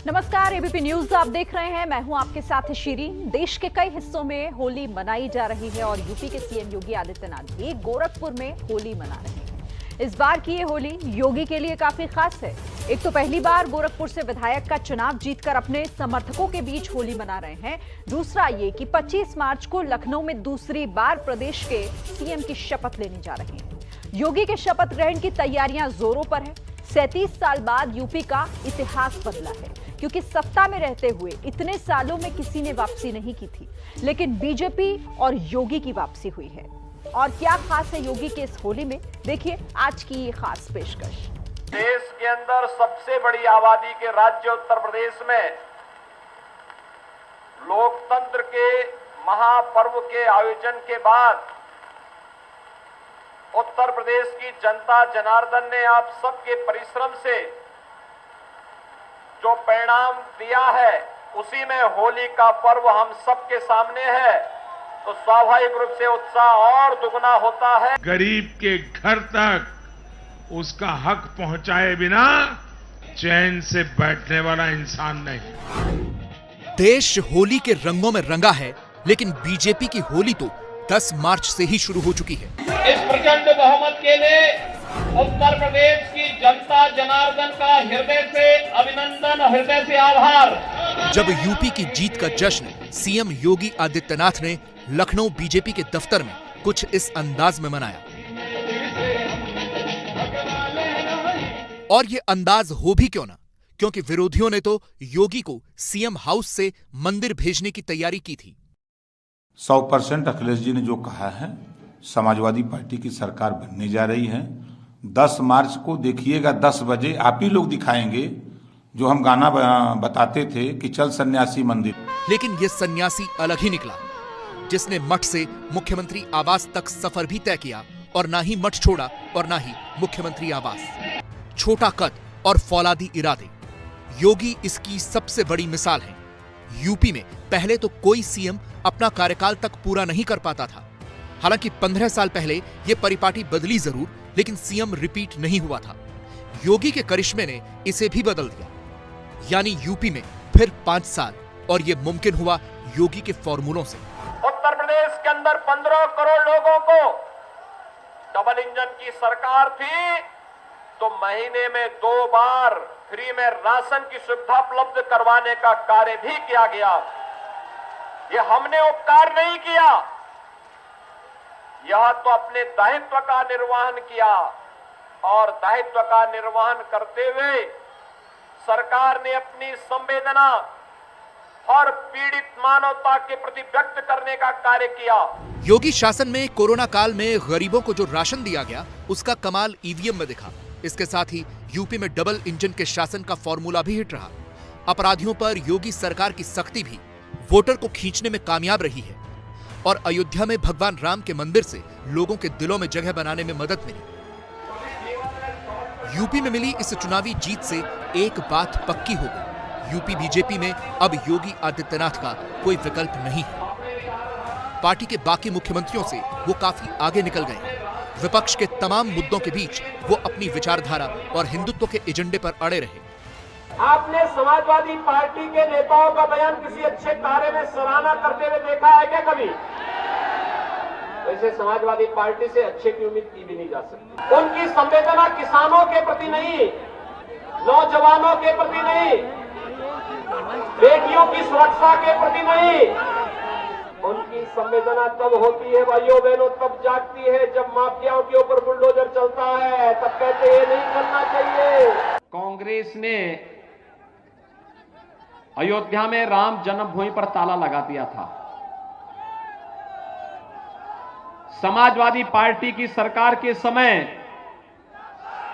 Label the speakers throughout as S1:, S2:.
S1: नमस्कार, ABP news आप देख रहे हैं। मैं हूं आपके साथ शीरी। देश के कई हिस्सों में होली मनाई जा रही है और यूपी के सीएम योगी आदित्यनाथ भी गोरखपुर में होली मना रहे हैं। इस बार की ये होली योगी के लिए काफी खास है। एक तो पहली बार गोरखपुर से विधायक का चुनाव जीतकर अपने समर्थकों के बीच होली मना रहे हैं। दूसरा ये कि 25 मार्च को लखनऊ में दूसरी बार प्रदेश के सीएम की शपथ लेने जा रहे हैं। योगी के शपथ ग्रहण की तैयारियां जोरों पर है। 37 साल बाद यूपी का इतिहास बदला है, क्योंकि सत्ता में रहते हुए इतने सालों में किसी ने वापसी नहीं की थी, लेकिन बीजेपी और योगी की वापसी हुई है। और क्या खास है योगी के इस होली में, देखिए आज की ये खास पेशकश।
S2: देश के अंदर सबसे बड़ी आबादी के राज्य उत्तर प्रदेश में लोकतंत्र के महापर्व के आयोजन के बाद उत्तर प्रदेश की जनता जनार्दन ने आप सबके परिश्रम से जो परिणाम दिया है, उसी में होली का पर्व हम सबके सामने है, तो स्वाभाविक रूप से उत्साह और दुगना होता है।
S3: गरीब के घर तक उसका हक पहुंचाए बिना चैन से बैठने वाला इंसान नहीं।
S4: देश होली के रंगों में रंगा है, लेकिन बीजेपी की होली तो 10 मार्च से ही शुरू हो चुकी है।
S2: इस प्रचंड बहुमत के लिए उत्तर प्रदेश की जनता जनार्दन का हृदय से अभिनंदन, हृदय से आभार।
S4: जब यूपी की जीत का जश्न सीएम योगी आदित्यनाथ ने लखनऊ बीजेपी के दफ्तर में कुछ इस अंदाज में मनाया, और ये अंदाज हो भी क्यों ना, क्योंकि विरोधियों ने तो योगी को सीएम हाउस से मंदिर भेजने की तैयारी की थी।
S5: 100% अखिलेश जी ने जो कहा है, समाजवादी पार्टी की सरकार बनने जा रही है। 10 मार्च को देखिएगा 10 बजे आप ही लोग दिखाएंगे जो हम गाना बताते थे कि चल सन्यासी मंदिर।
S4: लेकिन ये सन्यासी अलग ही निकला, जिसने मठ से मुख्यमंत्री आवास तक सफर भी तय किया, और ना ही मठ छोड़ा और ना ही मुख्यमंत्री आवास। छोटा कद और फौलादी इरादे, योगी इसकी सबसे बड़ी मिसाल है। यूपी में पहले तो कोई सीएम अपना कार्यकाल तक पूरा नहीं कर पाता था। हालांकि 15 साल पहले यह परिपाटी बदली जरूर, लेकिन सीएम रिपीट नहीं हुआ था। योगी के करिश्मे ने इसे भी बदल दिया, यानी यूपी में फिर 5 साल, और यह मुमकिन हुआ योगी के फॉर्मूलों से।
S2: उत्तर प्रदेश के अंदर 15 करोड़ लोगों को डबल इंजन की सरकार थी, तो महीने में 2 बार फ्री में राशन की सुविधा उपलब्ध करवाने का कार्य भी किया गया। ये हमने उपकार नहीं किया, यह तो अपने दायित्व का निर्वहन किया, और दायित्व का निर्वहन करते हुए सरकार ने अपनी संवेदना और पीड़ित मानवता के प्रति व्यक्त करने का कार्य किया।
S4: योगी शासन में कोरोना काल में गरीबों को जो राशन दिया गया, उसका कमाल ईवीएम में दिखा। इसके साथ ही यूपी में डबल इंजन के शासन का फॉर्मूला भी हिट रहा। अपराधियों पर योगी सरकार की सख्ती भी वोटर को खींचने में कामयाब रही है, और अयोध्या में भगवान राम के मंदिर से लोगों के दिलों में जगह बनाने में मदद मिली। यूपी में मिली इस चुनावी जीत से एक बात पक्की हो गई, यूपी बीजेपी में अब योगी आदित्यनाथ का कोई विकल्प नहीं है। पार्टी के बाकी मुख्यमंत्रियों से वो काफी आगे निकल गए। विपक्ष के तमाम मुद्दों के बीच वो अपनी विचारधारा और हिंदुत्व के एजेंडे पर अड़े रहे।
S2: आपने समाजवादी पार्टी के नेताओं का बयान किसी अच्छे कार्य में सराहना करते हुए देखा है क्या कभी? वैसे समाजवादी पार्टी से अच्छे की उम्मीद की भी नहीं जा सकती। उनकी संवेदना किसानों के प्रति नहीं, नौजवानों के प्रति नहीं, बेटियों की सुरक्षा के प्रति नहीं, उनकी संवेदना तब होती है भाइयों बहनों, तब जागती है जब माफियाओं के ऊपर बुलडोजर चलता है, तब कहते हैं नहीं करना चाहिए। कांग्रेस ने अयोध्या में राम जन्मभूमि पर ताला लगा दिया था। समाजवादी पार्टी की सरकार के समय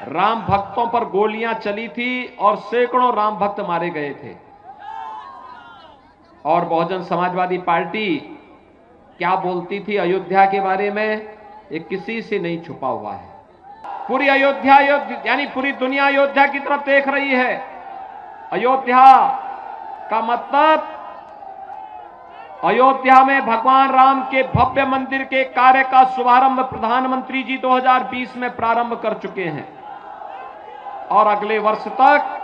S2: राम भक्तों पर गोलियां चली थी और सैकड़ों राम भक्त मारे गए थे, और बहुजन समाजवादी पार्टी क्या बोलती थी अयोध्या के बारे में, ये किसी से नहीं छुपा हुआ है। पूरी अयोध्या यानी पूरी दुनिया अयोध्या की तरफ देख रही है। अयोध्या का मतलब अयोध्या में भगवान राम के भव्य मंदिर के कार्य का शुभारंभ प्रधानमंत्री जी 2020 में प्रारंभ कर चुके हैं, और अगले वर्ष तक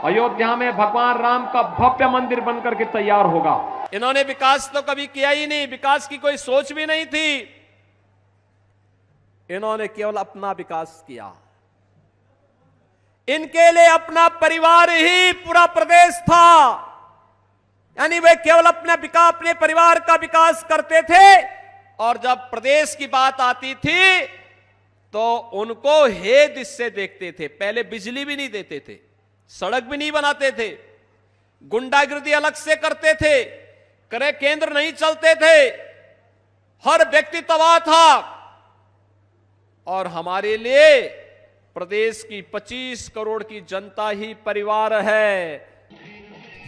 S2: अयोध्या में भगवान राम का भव्य मंदिर बनकर के तैयार होगा।
S6: इन्होंने विकास तो कभी किया ही नहीं, विकास की कोई सोच भी नहीं थी। इन्होंने केवल अपना विकास किया। इनके लिए अपना परिवार ही पूरा प्रदेश था, यानी वे केवल अपने परिवार का विकास करते थे। और जब प्रदेश की बात आती थी तो उनको हे दिशा देखते थे। पहले बिजली भी नहीं देते थे, सड़क भी नहीं बनाते थे, गुंडागिर्दी अलग से करते थे, क्रय केंद्र नहीं चलते थे, हर व्यक्ति तबाह था। और हमारे लिए प्रदेश की 25 करोड़ की जनता ही परिवार है।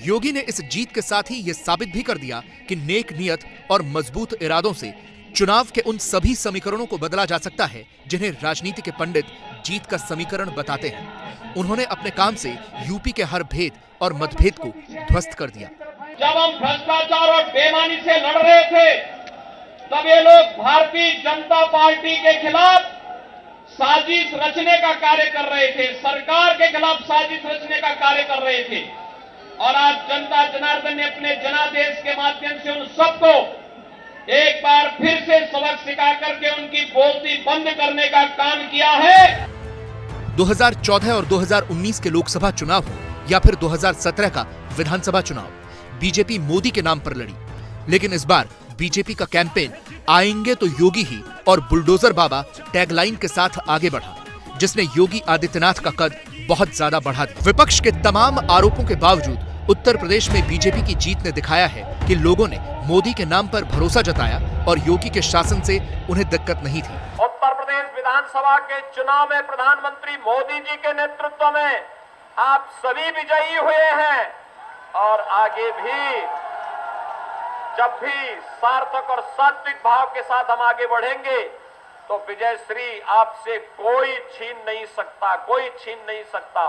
S4: योगी ने इस जीत के साथ ही यह साबित भी कर दिया कि नेक नियत और मजबूत इरादों से चुनाव के उन सभी समीकरणों को बदला जा सकता है जिन्हें राजनीति के पंडित जीत का समीकरण बताते हैं। उन्होंने अपने काम से यूपी के हर भेद और मतभेद को ध्वस्त कर दिया।
S2: जब हम भ्रष्टाचार और बेईमानी से लड़ रहे थे, तब ये लोग भारतीय जनता पार्टी के खिलाफ साजिश रचने का कार्य कर रहे थे, सरकार के खिलाफ साजिश रचने का कार्य कर रहे थे। और आज जनता जनार्दन ने अपने जनादेश के माध्यम से उन सबको एक बार फिर से सबक सिखा करके उनकी बोलती बंद करने का काम किया है।
S4: 2014 और 2019 के लोकसभा चुनाव हो या फिर 2017 का विधानसभा चुनाव, बीजेपी मोदी के नाम पर लड़ी। लेकिन इस बार बीजेपी का कैंपेन आएंगे तो योगी ही और बुलडोजर बाबा टैगलाइन के साथ आगे बढ़ा, जिसने योगी आदित्यनाथ का कद बहुत ज्यादा बढ़ा दिया। विपक्ष के तमाम आरोपों के बावजूद उत्तर प्रदेश में बीजेपी की जीत ने दिखाया है कि लोगों ने मोदी के नाम पर भरोसा जताया और योगी के शासन से उन्हें दिक्कत नहीं थी।
S2: उत्तर प्रदेश विधानसभा के चुनाव में प्रधानमंत्री मोदी जी के नेतृत्व में आप सभी विजयी हुए हैं और आगे भी जब भी सार्थक और सात्विक भाव के साथ हम आगे बढ़ेंगे तो विजय श्री आपसे कोई छीन नहीं सकता, कोई छीन नहीं सकता।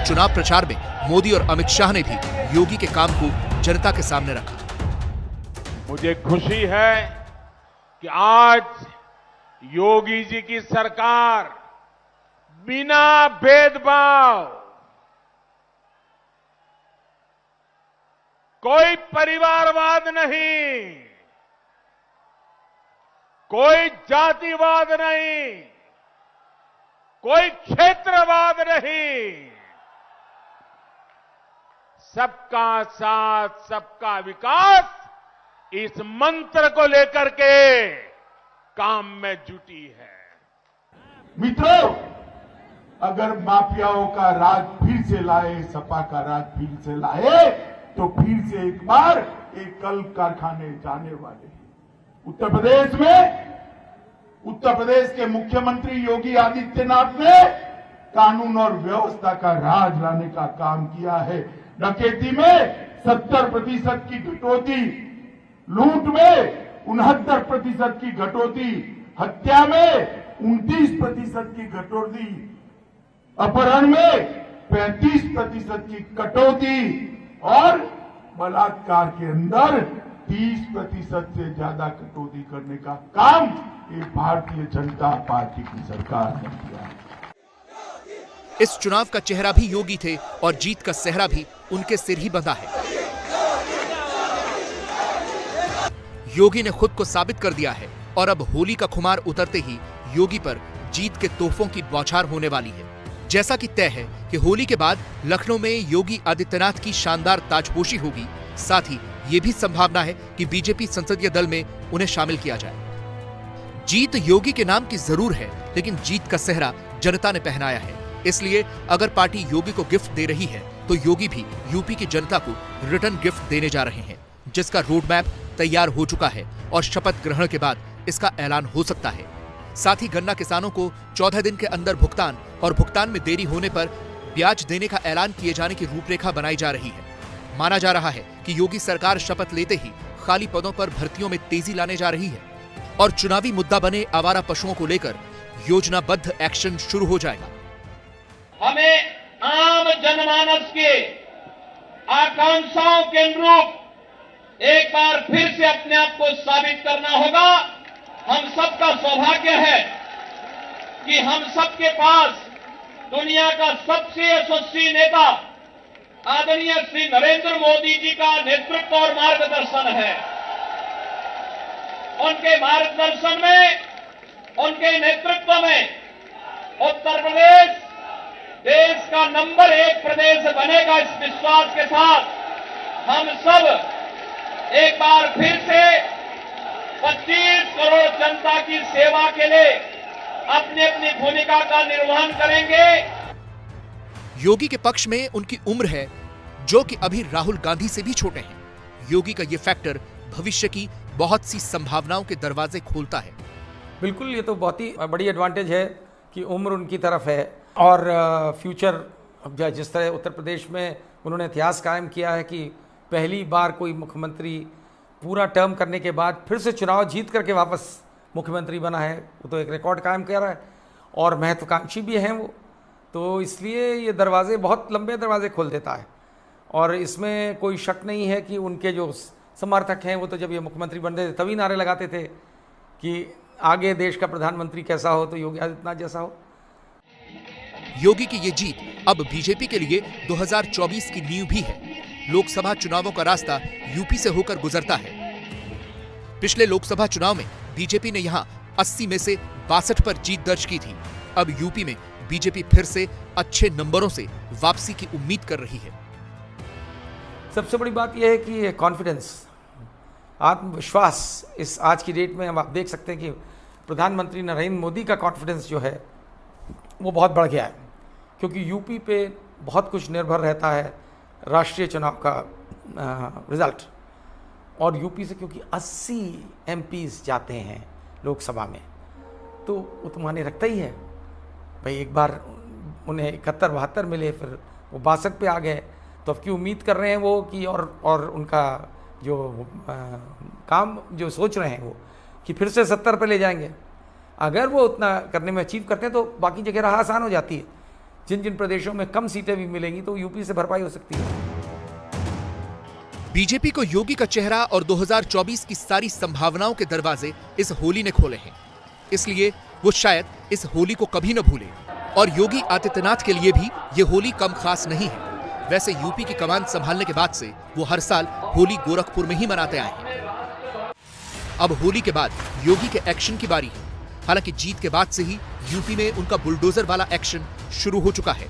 S4: चुनाव प्रचार में मोदी और अमित शाह ने भी योगी के काम को जनता के सामने रखा।
S3: मुझे खुशी है कि आज योगी जी की सरकार बिना भेदभाव, कोई परिवारवाद नहीं, कोई जातिवाद नहीं, कोई क्षेत्रवाद नहीं, सबका साथ सबका विकास, इस मंत्र को लेकर के काम में जुटी है।
S7: मित्रों, अगर माफियाओं का राज फिर से लाए, सपा का राज फिर से लाए, तो फिर से एक बार एक कल कारखाने जाने वाले हैं। उत्तर प्रदेश के मुख्यमंत्री योगी आदित्यनाथ ने कानून और व्यवस्था का राज लाने का काम किया है। डकैती में 70% की कटौती, लूट में 69% की कटौती, हत्या में 29% की कटौती, अपहरण में 35% की कटौती और बलात्कार के अंदर 30% से ज्यादा कटौती करने का काम ये भारतीय जनता पार्टी की सरकार ने किया।
S4: इस चुनाव का चेहरा भी योगी थे और जीत का सेहरा भी उनके सिर ही बंधा है। योगी ने खुद को साबित कर दिया है और अब होली का खुमार उतरते ही योगी पर जीत के तोहफों की बौछार होने वाली है। जैसा कि तय है कि होली के बाद लखनऊ में योगी आदित्यनाथ की शानदार ताजपोशी होगी, साथ ही ये भी संभावना है कि बीजेपी संसदीय दल में उन्हें शामिल किया जाए। जीत योगी के नाम की जरूर है, लेकिन जीत का सेहरा जनता ने पहनाया है। इसलिए अगर पार्टी योगी को गिफ्ट दे रही है तो योगी भी यूपी की जनता को रिटर्न गिफ्ट देने जा रहे हैं, जिसका रोड मैप तैयार हो चुका है और शपथ ग्रहण के बाद इसका ऐलान हो सकता है। साथ ही गन्ना किसानों को 14 दिन के अंदर भुगतान और भुगतान में देरी होने पर ब्याज देने का ऐलान किए जाने की रूपरेखा बनाई जा रही है। माना जा रहा है कि योगी सरकार शपथ लेते ही खाली पदों पर भर्तियों में तेजी लाने जा रही है और चुनावी मुद्दा बने आवारा पशुओं को लेकर योजनाबद्ध एक्शन शुरू हो जाएगा।
S2: हमें आम जनमानस के आकांक्षाओं के अनुरूप एक बार फिर से अपने आप को साबित करना होगा। हम सबका सौभाग्य है कि हम सबके पास दुनिया का सबसे यशस्वी नेता आदरणीय श्री नरेंद्र मोदी जी का नेतृत्व और मार्गदर्शन है। उनके मार्गदर्शन में, उनके नेतृत्व में उत्तर प्रदेश देश का नंबर 1 प्रदेश बनेगा। इस विश्वास के साथ हम सब एक बार फिर से 25 करोड़ जनता की सेवा के लिए अपनी अपनी भूमिका का निर्वहन करेंगे।
S4: योगी के पक्ष में उनकी उम्र है जो कि अभी राहुल गांधी से भी छोटे हैं। योगी का ये फैक्टर भविष्य की बहुत सी संभावनाओं के दरवाजे खोलता है।
S8: बिल्कुल, ये तो बहुत ही बड़ी एडवांटेज है कि उम्र उनकी तरफ है और फ्यूचर, जिस तरह उत्तर प्रदेश में उन्होंने इतिहास कायम किया है कि पहली बार कोई मुख्यमंत्री पूरा टर्म करने के बाद फिर से चुनाव जीत करके वापस मुख्यमंत्री बना है, वो तो एक रिकॉर्ड कायम कर रहा है और महत्वाकांक्षी भी हैं वो, तो इसलिए ये दरवाजे, बहुत लंबे दरवाजे खोल देता है। और इसमें कोई शक नहीं है कि उनके जो समर्थक हैं वो तो जब ये मुख्यमंत्री बनते थे तभी नारे लगाते थे कि आगे देश का प्रधानमंत्री कैसा हो तो योगी आदित्यनाथ जैसा हो।
S4: योगी की ये जीत अब बीजेपी के लिए 2024 की नींव भी है। लोकसभा चुनावों का रास्ता यूपी से होकर गुजरता है। पिछले लोकसभा चुनाव में बीजेपी ने यहां 80 में से 62 पर जीत दर्ज की थी। अब यूपी में बीजेपी फिर से अच्छे नंबरों से वापसी की उम्मीद कर रही है।
S8: सबसे बड़ी बात यह है कि कॉन्फिडेंस, आत्मविश्वास, इस आज की डेट में हम आप देख सकते हैं कि प्रधानमंत्री नरेंद्र मोदी का कॉन्फिडेंस जो है वो बहुत बढ़ गया है, क्योंकि यूपी पे बहुत कुछ निर्भर रहता है राष्ट्रीय चुनाव का रिजल्ट। और यूपी से क्योंकि 80 एमपीज जाते हैं लोकसभा में, तो वो तो माने रखता ही है भाई। एक बार उन्हें 71-72 मिले, फिर वो 62 पे आ गए, तो अब की उम्मीद कर रहे हैं वो कि और उनका जो काम जो सोच रहे हैं वो कि फिर से 70 पे ले जाएंगे। अगर वो उतना करने में अचीव करते हैं तो बाकी जगह राह आसान हो जाती है। जिन जिन प्रदेशों में कम सीटें भी मिलेंगी तो यूपी से भरपाई हो सकती है।
S4: बीजेपी को योगी का चेहरा और 2024 की सारी संभावनाओं के दरवाजे इस होली ने खोले हैं, इसलिए वो शायद इस होली को कभी न भूले। और योगी आदित्यनाथ के लिए भी ये होली कम खास नहीं है। वैसे यूपी की कमान संभालने के बाद से वो हर साल होली गोरखपुर में ही मनाते आए हैं। अब होली के बाद योगी के एक्शन की बारी है। हालांकि जीत के बाद से ही यूपी में उनका बुलडोजर वाला एक्शन शुरू हो चुका है।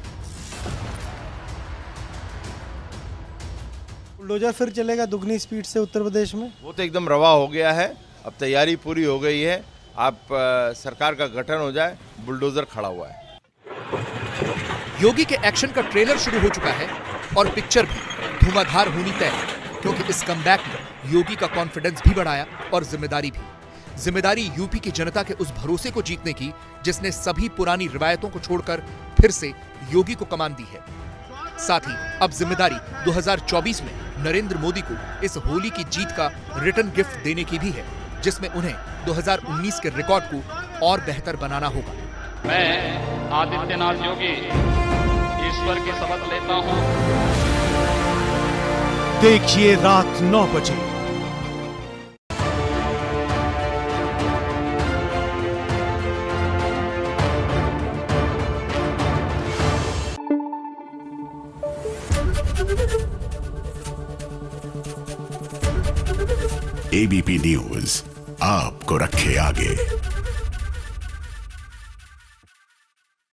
S9: बुलडोजर फिर चलेगा दुगनी स्पीड से उत्तर प्रदेश में।
S10: वो तो एकदम रवा हो गया है, अब तैयारी पूरी हो गई है। आप सरकार का गठन हो जाए, बुलडोजर खड़ा हुआ है।
S4: योगी के एक्शन का ट्रेलर शुरू हो चुका है और पिक्चर भी धुआंधार होनी तय है, क्योंकि इस कमबैक में योगी का कॉन्फिडेंस भी बढ़ाया और जिम्मेदारी भी। जिम्मेदारी यूपी की जनता के उस भरोसे को जीतने की जिसने सभी पुरानी रिवायतों को छोड़कर फिर से योगी को कमान दी है। साथ ही अब जिम्मेदारी 2024 में नरेंद्र मोदी को इस होली की जीत का रिटर्न गिफ्ट देने की भी है, जिसमें उन्हें 2019 के रिकॉर्ड को और बेहतर बनाना होगा।
S11: मैं आदित्यनाथ योगी ईश्वर की शपथ लेता हूं।
S12: देखिए रात 9 बजे।
S13: एबीपी न्यूज आपको रखे आगे।